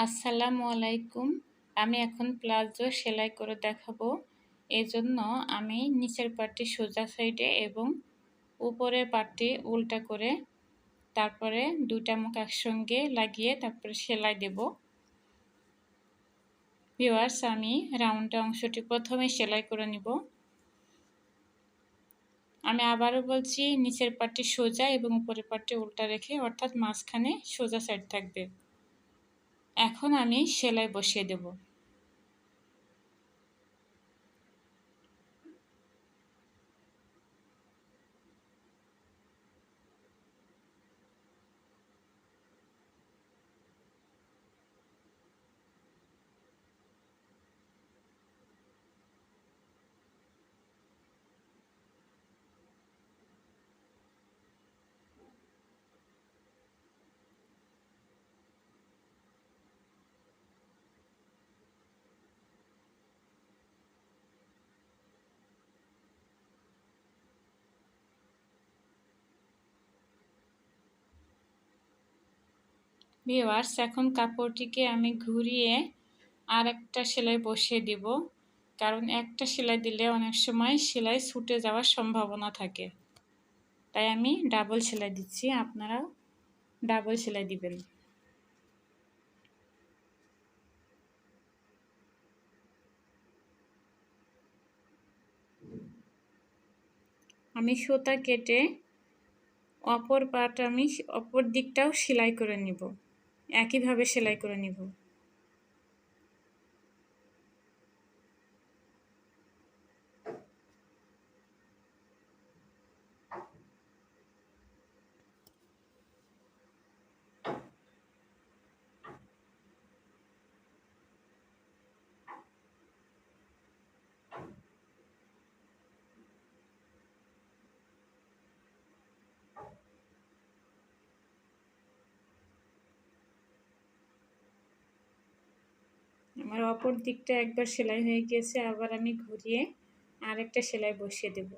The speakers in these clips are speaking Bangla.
আসসালামু আলাইকুম। আমি এখন প্লাজো সেলাই করে দেখাবো। এজন্য আমি নিচের পাটটি সোজা সাইডে এবং উপরের পাটটি উল্টা করে তারপরে দুইটা মুখ একসঙ্গে লাগিয়ে তারপরে সেলাই দেব। ভিউয়ার্স, আমি রাউন্ড অংশটি প্রথমে সেলাই করে নিব। আমি আবারও বলছি, নিচের পাটটি সোজা এবং উপরের পাটটি উল্টা রেখে, অর্থাৎ মাঝখানে সোজা সাইড থাকবে। এখন আমি সেলাই বসিয়ে দেব। ভিউয়ার্স, এখন কাপড়টিকে আমি ঘুরিয়ে আর একটা সেলাই বসিয়ে দিব, কারণ একটা সেলাই দিলে অনেক সময় সেলাই ছুটে যাওয়ার সম্ভাবনা থাকে। তাই আমি ডাবল সেলাই দিচ্ছি, আপনারাও ডাবল সেলাই দিবেন। আমি সুতা কেটে অপর দিকটাও সেলাই করে নিব, একইভাবে সেলাই করে নিব। আমার অপর দিকটা একবার সেলাই হয়ে গিয়েছে, আবার আমি ঘুরিয়ে আরেকটা সেলাই বসিয়ে দেব।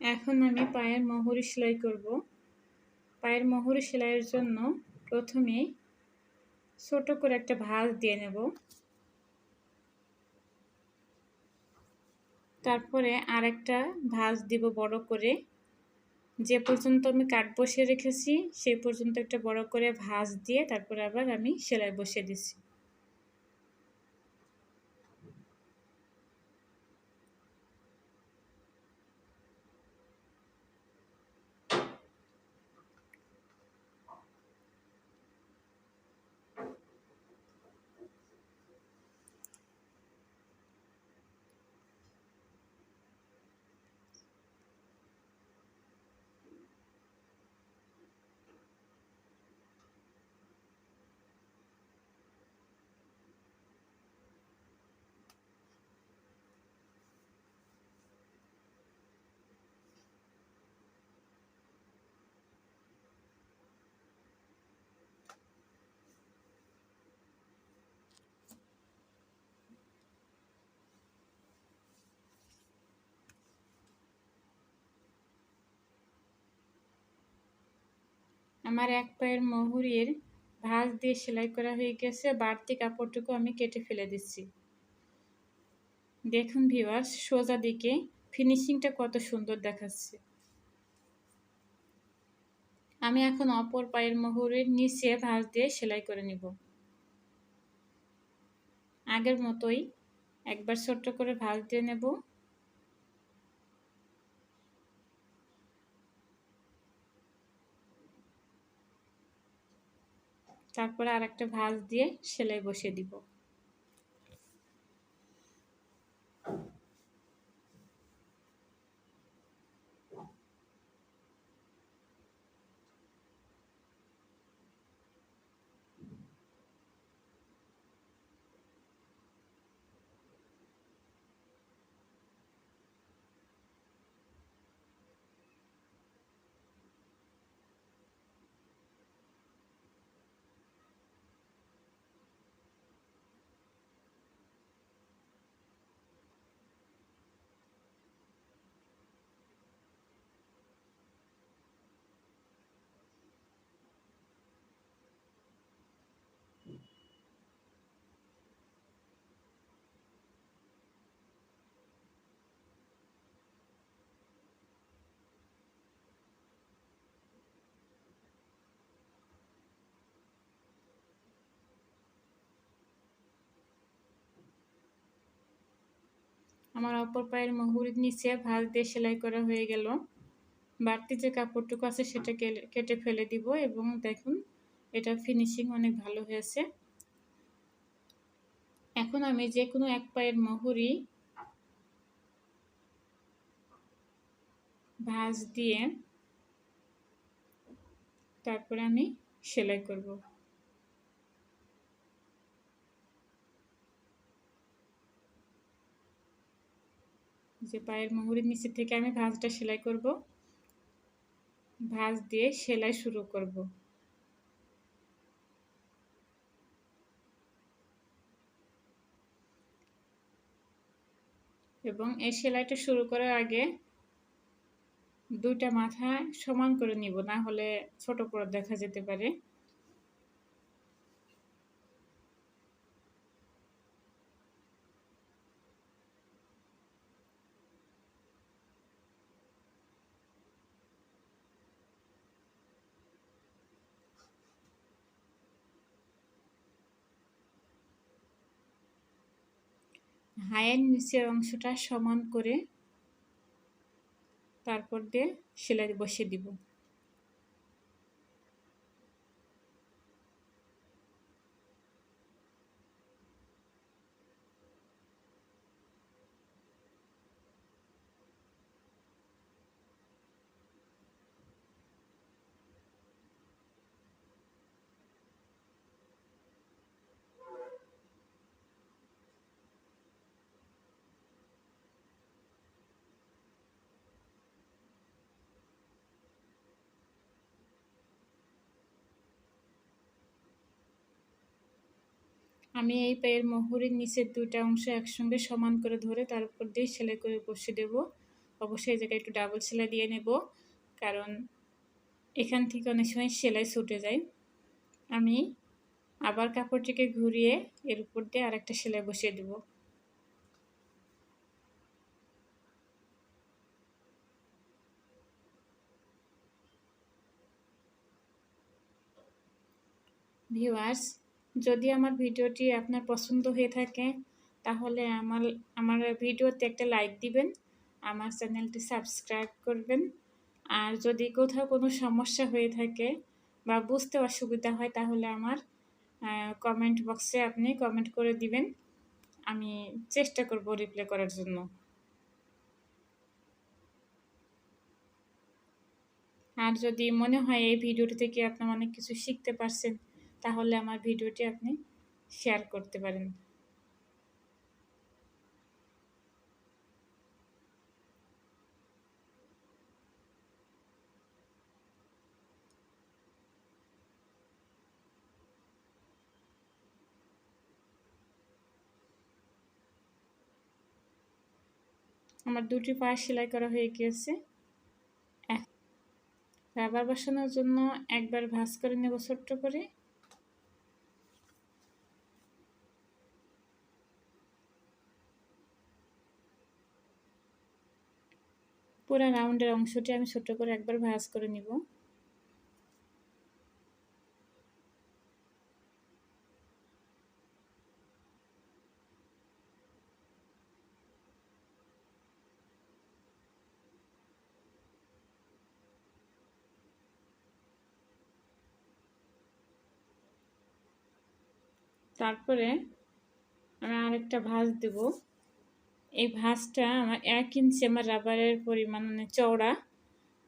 এখন আমি পায়ের মোহরি সেলাই করব। পায়ের মোহরি সেলাইয়ের জন্য প্রথমে ছোট করে একটা ভাঁজ দিয়ে নেব, তারপরে আরেকটা ভাঁজ দিব বড় করে। যে পর্যন্ত আমি কাট বসিয়ে রেখেছি সেই পর্যন্ত একটা বড় করে ভাঁজ দিয়ে তারপরে আবার আমি সেলাই বসিয়ে দিচ্ছি। আমার এক পায়ের মোহরির ভাঁজ দিয়ে সেলাই করা হয়ে গেছে। বাড়তি কাপড়টুকু আমি কেটে ফেলে দিচ্ছি। দেখুন ভিউয়ার্স, সোজা দিকে ফিনিশিংটা কত সুন্দর দেখাচ্ছে। আমি এখন অপর পায়ের মোহরের নিচে ভাঁজ দিয়ে সেলাই করে নিব। আগের মতোই একবার ছোট্ট করে ভাঁজ দিয়ে নেব, তারপরে আরেকটা ভাঁজ দিয়ে সেলাই বসিয়ে দিব। আমার অপর পায়ের মুহুরির নিচে ভাঁজ দিয়ে সেলাই করা হয়ে গেল। বাড়তি যে কাপড়টুকু আছে সেটা কেটে ফেলে দিব এবং দেখুন এটা ফিনিশিং অনেক ভালো হয়েছে। এখন আমি যে কোনো এক পায়ের মুহুরি ভাঁজ দিয়ে তারপরে আমি সেলাই করব। যে পায়ের মুহুরির নিচে থেকে আমি ভাঁজটা সেলাই করব, ভাঁজ দিয়ে সেলাই শুরু করব। এবং এই সেলাইটা শুরু করার আগে দুইটা মাথা সমান করে নিব, না হলে ছোট করে দেখা যেতে পারে। হায়ের নিচের অংশটা সমান করে তারপর দিয়ে সেলাই বসিয়ে দিব। আমি এই পায়ের মুহুরির নিচের দুইটা অংশ একসঙ্গে সমান করে ধরে তার উপর দিয়ে সেলাই করে বসিয়ে দেব। অবশ্যই এই জায়গায় একটু ডাবল সেলাই দিয়ে নেব, কারণ এখান থেকে অনেক সময় সেলাই ছুটে যায়। আমি আবার কাপড়টিকে ঘুরিয়ে এর উপর দিয়ে আরেকটা সেলাই বসিয়ে দেব। ভিউয়ার্স, যদি আমার ভিডিওটি আপনার পছন্দ হয়ে থাকে তাহলে আমার ভিডিওতে একটা লাইক দিবেন, আমার চ্যানেলটি সাবস্ক্রাইব করবেন। আর যদি কোথাও কোনো সমস্যা হয়ে থাকে বা বুঝতে অসুবিধা হয় তাহলে আমার কমেন্ট বক্সে আপনি কমেন্ট করে দিবেন, আমি চেষ্টা করব রিপ্লাই করার জন্য। আর যদি মনে হয় এই ভিডিওটি থেকে আপনার অনেক কিছু শিখতে পারছেন তাহলে আমার ভিডিওটি আপনি শেয়ার করতে পারেন। আমার দুটি পা সেলাই করা হয়ে গিয়েছে। রাবার বসানোর জন্য একবার ভাঁজ করে নেব ছোট্ট করে। পুরো রাউন্ডের অংশটি আমি ছোট করে একবার ভাঁজ করে নিব। তারপরে আমি আরেকটা ভাঁজ দেব। এই ভাঁজটা আমার 1 ইঞ্চি আমার রাবারের পরিমাণ মানে চওড়া,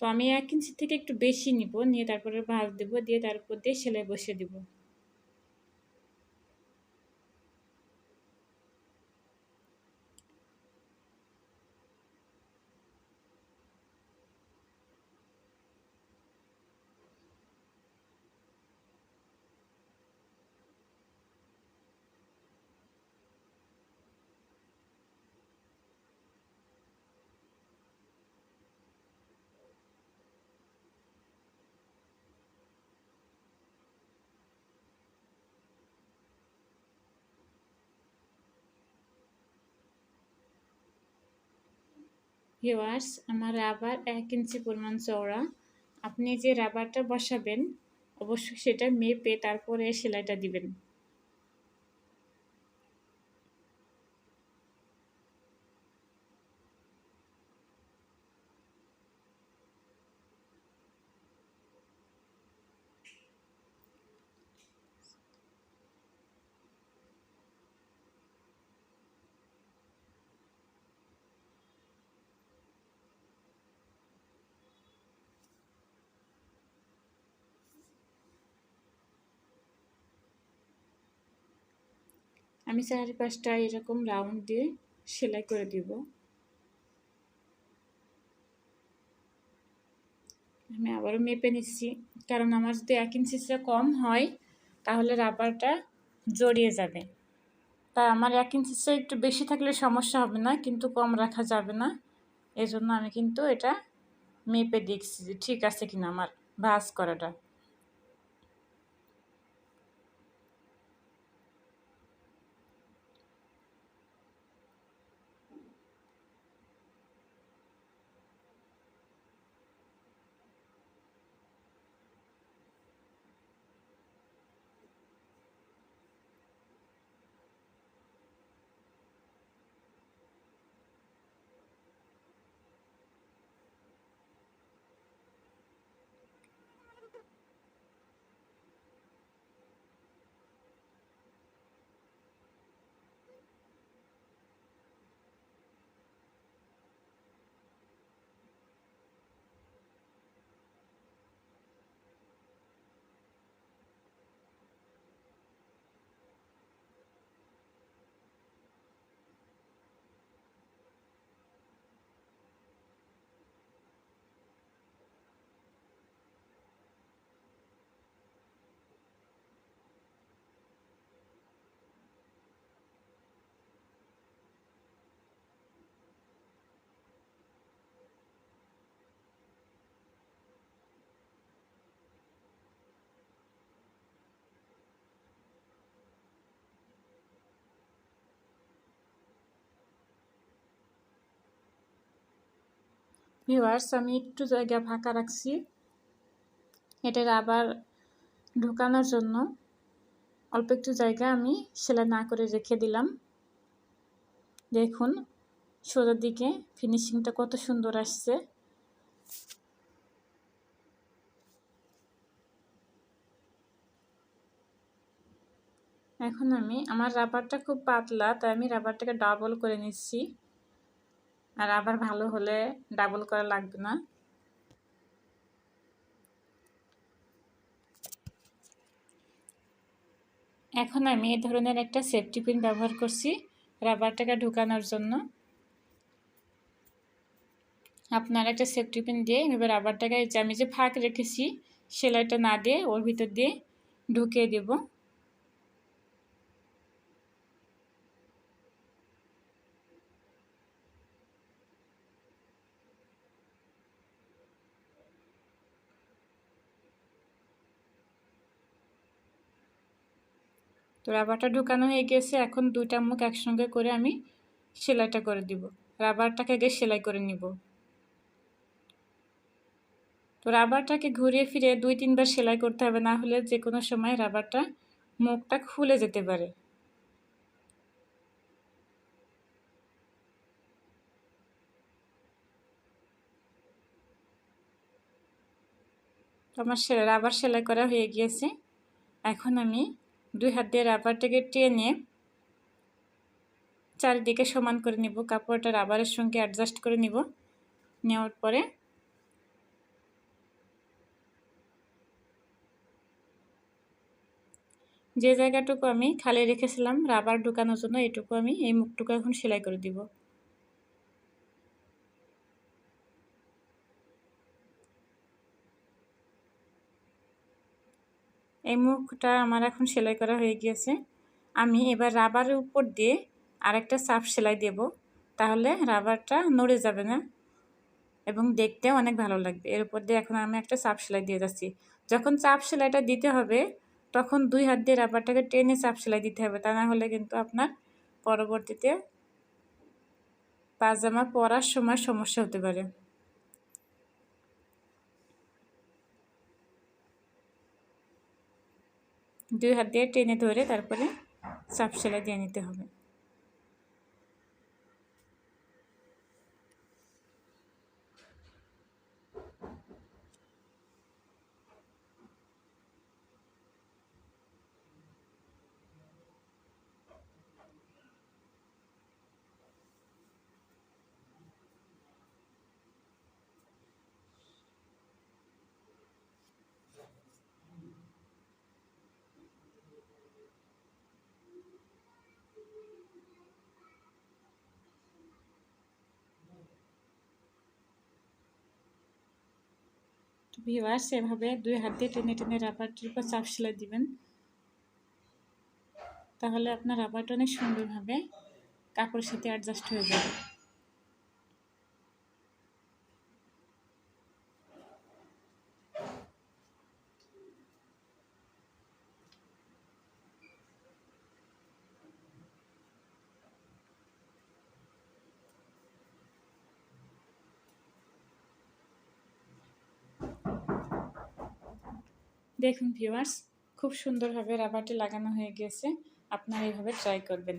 তো আমি 1 ইঞ্চি থেকে একটু বেশি নিব, নিয়ে তারপরে ভাঁজ দেব, দিয়ে তার উপর দিয়ে সেলাই বসিয়ে দেব। ভিউয়ার্স, আমার রাবার 1 ইঞ্চি পরিমাণ চওড়া। আপনি যে রাবারটা বসাবেন অবশ্যই সেটা মেপে তারপরে সেলাইটা দিবেন। . আমি চারিপাশটা এরকম রাউন্ড দিয়ে সেলাই করে দিব। আমি আবারও মেপে নিচ্ছি, কারণ আমার যদি 1 ইঞ্চি চেয়ে কম হয় তাহলে রাবারটা জড়িয়ে যাবে। তাই আমার 1 ইঞ্চি চেয়ে একটু বেশি থাকলে সমস্যা হবে না, কিন্তু কম রাখা যাবে না। এজন্য আমি কিন্তু এটা মেপে দেখছি যে ঠিক আছে কিনা আমার ভাঁজ করাটা। ভিউয়ার্স, আমি একটু জায়গা ফাঁকা রাখছি এটা রাবার ঢোকানোর জন্য। অল্প একটু জায়গা আমি সেলাই না করে রেখে দিলাম। দেখুন সোজার দিকে ফিনিশিংটা কত সুন্দর আসছে। এখন আমার রাবারটা খুব পাতলা, তাই আমি রাবারটাকে ডাবল করে নিচ্ছি। আর আবার ভালো হলে ডাবল করা লাগবে না। এখন আমি এই ধরনের একটা সেফটি পিন ব্যবহার করছি রাবারটাকে ঢোকানোর জন্য। আপনারা একটা সেফটি পিন দিয়ে এভাবে রাবারটাকে আমি যে ফাঁক রেখেছি সেলাইটা না দিয়ে ওর ভিতর দিয়ে ঢুকিয়ে দেব। তো রাবারটা ঢুকানো হয়ে গেছে। এখন দুইটা মুখ একসঙ্গে করে আমি সেলাইটা করে দিব। রাবারটাকে আগে সেলাই করে নিব। তো রাবারটাকে ঘুরিয়ে ফিরে 2-3 বার সেলাই করতে হবে, না হলে যে কোনো সময় রাবারটা মুখটা খুলে যেতে পারে। তো আমার রাবার সেলাই করা হয়ে গিয়েছে। এখন আমি 2 হাত দিয়ে রাবারটাকে টেনে চারিদিকে সমান করে নিব। কাপড়টা রাবারের সঙ্গে অ্যাডজাস্ট করে নিব। নেওয়ার পরে যে জায়গাটুকু আমি খালি রেখেছিলাম রাবার ঢুকানোর জন্য, এটুকু আমি এই মুখটুকু এখন সেলাই করে দিব। এই মুখটা আমার এখন সেলাই করা হয়ে গিয়েছে। আমি এবার রাবারের উপর দিয়ে আরেকটা চাপ সেলাই দেব, তাহলে রাবারটা নড়ে যাবে না এবং দেখতেও অনেক ভালো লাগবে। এর উপর দিয়ে এখন আমি একটা চাপ সেলাই দিয়ে যাচ্ছি। যখন চাপ সেলাইটা দিতে হবে তখন 2 হাত দিয়ে রাবারটাকে টেনে চাপ সেলাই দিতে হবে, তা না হলে কিন্তু আপনার পরবর্তীতে পাজামা পরার সময় সমস্যা হতে পারে। দুই হাত দিয়ে টেনে ধরে তারপরে চাপ সেলাই দিয়ে নিতে হবে। ভিউয়ার্স, এভাবে 2 হাত দিয়ে টেনে টেনে রাবারটির উপর চাপ সেলাই দিবেন, তাহলে আপনার রাবারটা অনেক সুন্দরভাবে কাপড়ের সাথে অ্যাডজাস্ট হয়ে যাবে। দেখুন ভিউয়ার্স, খুব সুন্দরভাবে রাবারটি লাগানো হয়ে গিয়েছে। আপনারা এইভাবে ট্রাই করবেন।